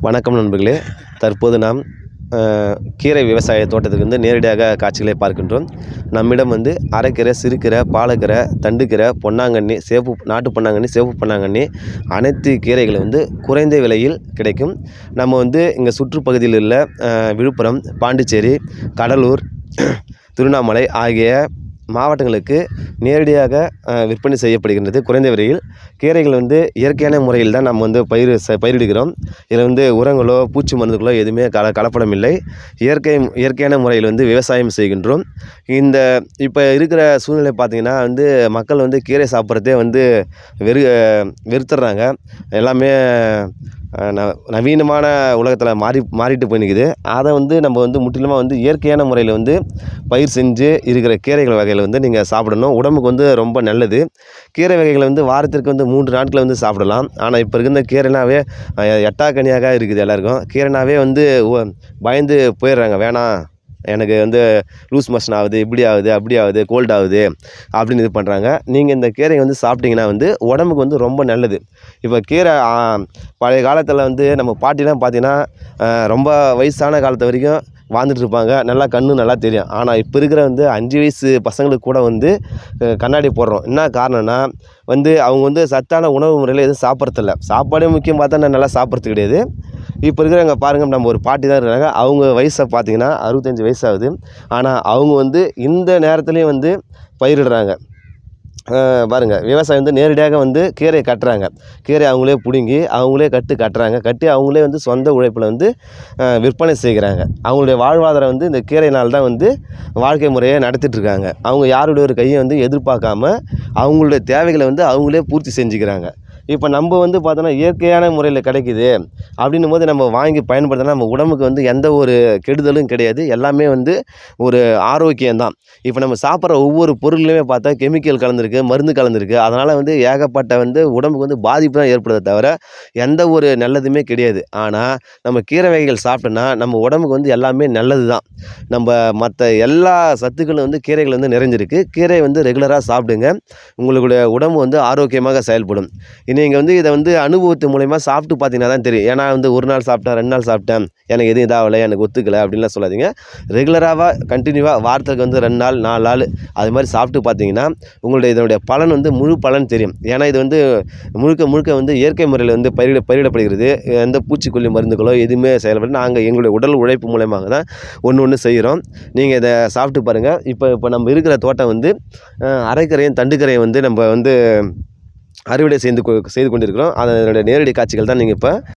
வணக்கம் நண்பர்களே. தற்போது நாம் கீரை விவசாய தோட்டத்துக்கு நேரடியாக காட்சிகளை பார்க்கின்றோம். நம்மிடம் அரைக்கீரை, சிறுகீரை, பாலக்கீரை, தண்டுக்கீரை, பொன்னாங்கண்ணி, நாட்டு பொன்னாங்கண்ணி, சிவப்பு பொன்னாங்கண்ணி அனைத்து கீரைகளும் குறைந்த விலையில் கிடைக்கும். நம்ம இங்கே சுற்றுப்பகுதியில் உள்ள விழுப்புரம், பாண்டிச்சேரி, கடலூர், திருவண்ணாமலை ஆகிய மாவட்டங்களுக்கு நேரடியாக விற்பனை செய்யப்படுகின்றது. குறைந்த விலையில் கீரைகள் இயற்கையான முறையில் தான் நம்ம பயிரிடுகிறோம். இதில் உரங்களோ பூச்சி மருந்துகளோ எதுவுமே கலப்படம் இல்லை. இயற்கையான முறையில் விவசாயம் செய்கின்றோம். இப்போ இருக்கிற சூழ்நிலை பார்த்திங்கன்னா மக்கள் கீரை சாப்பிட்றதே வெறுத்துடுறாங்க. எல்லாமே நவீனமான உலகத்தில் மாறிட்டு போய் நிற்குது. அதை நம்ம முற்றிலுமாக இயற்கையான முறையில் பயிர் செஞ்சு இருக்கிற கீரைகள் வகையில் நீங்கள் சாப்பிடணும். உடம்புக்கு ரொம்ப நல்லது. கீரை வகைகளை வாரத்திற்கு 3 நாட்கள் சாப்பிடலாம். ஆனால் இப்போ இருக்கிற கீரைனாவே எட்டாக்கனியாக இருக்குது. எல்லாருக்கும் கீரைனாவே பயந்து போயிடுறாங்க. வேணாம், எனக்கு லூஸ் மோஷன் ஆகுது, இப்படி ஆகுது, அப்படி ஆகுது, கோல்டு ஆகுது அப்படின்னு இது பண்ணுறாங்க. நீங்கள் இந்த கீரை சாப்பிட்டிங்கன்னா உடம்புக்கு ரொம்ப நல்லது. இப்போ கீரை பழைய காலத்தில் நம்ம பாட்டிலாம் பார்த்திங்கன்னா ரொம்ப வயசான காலத்து வரைக்கும் வாழ்ந்துட்டு இருப்பாங்க. நல்லா கண்ணு நல்லா தெரியும். ஆனால் இப்போ இருக்கிற 5 வயசு பசங்களுக்கு கூட கண்ணாடி போடுறோம். என்ன காரணம்னா அவங்க சத்தான உணவு முறையில் எதுவும் சாப்பிட்றதில்ல. சாப்பாடே முக்கியம் பார்த்தா நல்லா சாப்பிட்றது கிடையாது. இப்போ இருக்கிறவங்க பாருங்கள், நம்ம ஒரு பாட்டி தான் இருக்கிறாங்க. அவங்க வயசை பார்த்திங்கன்னா 65 வயசு ஆகுது. ஆனால் அவங்க இந்த நேரத்துலேயும் பயிரிடுறாங்க. பாருங்கள், விவசாயம் நேரடியாக கீரையை கட்டுறாங்க. கீரை அவங்களே பிடுங்கி அவங்களே கட்டுறாங்க. கட்டி அவங்களே சொந்த உழைப்பில் விற்பனை செய்கிறாங்க. அவங்களுடைய வாழ்வாதாரம் இந்த கீரையினால் தான் வாழ்க்கை முறையை நடத்திட்டுருக்காங்க. அவங்க யாருடைய ஒரு கையை எதிர்பார்க்காம அவங்களுடைய தேவைகளை அவங்களே பூர்த்தி செஞ்சுக்கிறாங்க. இப்போ நம்ம பார்த்தோன்னா இயற்கையான முறையில் கிடைக்குது அப்படின்னும் போது நம்ம வாங்கி பயன்படுத்தினா நம்ம உடம்புக்கு எந்த ஒரு கெடுதலும் கிடையாது. எல்லாமே ஒரு ஆரோக்கியம்தான். இப்போ நம்ம சாப்பிட்ற ஒவ்வொரு பொருள்லையுமே பார்த்தா கெமிக்கல் கலந்துருக்கு, மருந்து கலந்துருக்கு. அதனால் ஏகப்பட்ட உடம்புக்கு பாதிப்பு தான் ஏற்படுதே தவிர எந்த ஒரு நல்லதுமே கிடையாது. ஆனால் நம்ம கீரை வகைகள் சாப்பிட்டோன்னா நம்ம உடம்புக்கு எல்லாமே நல்லது தான். நம்ம மற்ற எல்லா சத்துக்களும் கீரைகள் நிறைஞ்சிருக்கு. கீரை ரெகுலராக சாப்பிடுங்க. உங்களுடைய உடம்பு ஆரோக்கியமாக செயல்படும். நீங்கள் இதை அனுபவத்து மூலயமா சாப்பிட்டு பார்த்தீங்கன்னா தான் தெரியும். ஏன்னா ஒரு நாள் சாப்பிட்டேன், 2 நாள் சாப்பிட்டேன், எனக்கு எதுவும் இதாகலை, எனக்கு ஒத்துக்கலை அப்படின்லாம் சொல்லாதீங்க. ரெகுலராக கண்டினியூவாக வாரத்துக்கு 2 நாள் 4 நாள் அது மாதிரி சாப்பிட்டு பார்த்தீங்கன்னா உங்களுடைய இதனுடைய பலன் முழு பலன் தெரியும். ஏன்னா இது முழுக்க முழுக்க இயற்கை முறையில் பயிரிடப்படுகிறது. எந்த பூச்சிக்கொல்லி மருந்துகளோ எதுவுமே செயல்பட நாங்கள் எங்களுடைய உடல் உழைப்பு மூலமாக தான் ஒன்று செய்கிறோம். நீங்கள் இதை சாப்பிட்டு பாருங்கள். இப்போ நம்ம இருக்கிற தோட்டம் அரைக்கரையும் தண்டுக்கரையும் நம்ம அறுவடை செய்து கொண்டிருக்கிறோம். அதனுடைய நேரடி காட்சிகள் தான் நீங்கள் இப்போ